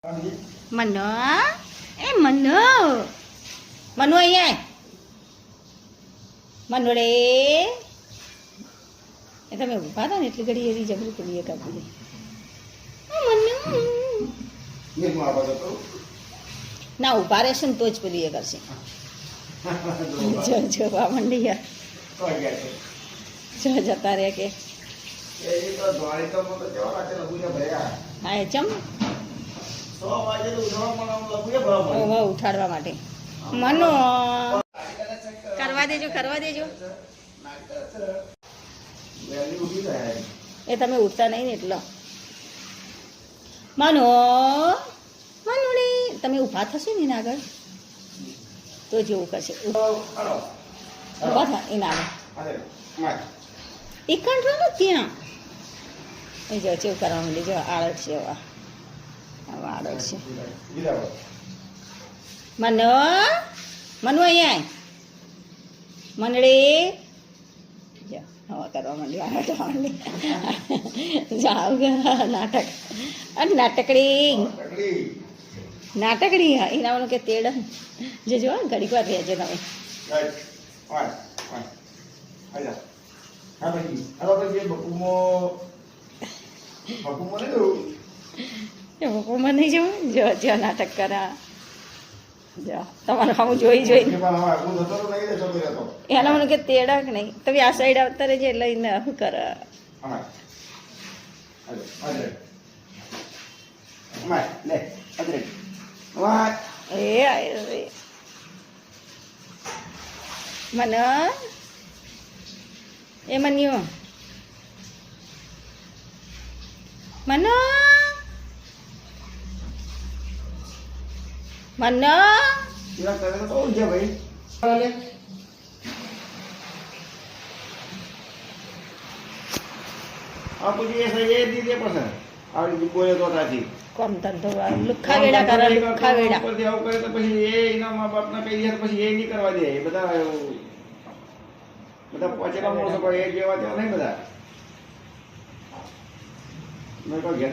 મનો એ મનો મનો અહીંયા મનો રે એ તમે ઊભા હતા ને એટલી ઘડી એવી જબરી પડી એક આપી મનો ના ઊભા રહેશે ને તો જ પેલી એ કરશે જો જોવા માંડી જો જતા રહ્યા કે હા એ ચમ ઉઠાડવા માટે મનો કરવા દેજો એ તમે ઉઠતા નહીં ને એટલો મનો મનુડે તમે ઊભા થશો ને એના આગળ તો જેવું કરશે ઊભા થા એના આગળ એક કંટ્રોલ ત્યાં એ જો ચેવું કરવા માંડી જો આળસ છે આળસ છે મનો મનો અહીંયા મનડે હવા કરવા માંડી આળસ માંડી જાવ નાટક અને નાટકડી હા એના કે તેડ જે જો ઘડીક વાર રહેજો તમે બપુમાં નહીં જવું જો નાટક કરા જો તમારે હું જોઈ એના મને કે તેડા કે નહીં તમે આ સાઈડ આવતા રહેજે લઈને શું કરે મને એ મન્યો મનો મનો કોમ ધંધો લુખા વેડા કરે લુખા વેડા પછી એ એના મા બાપ ના કહી પછી એ નહીં કરવા દે બધા પહોંચેલા માણસો એ જેવા ત્યાં નહીં બધા ઘેર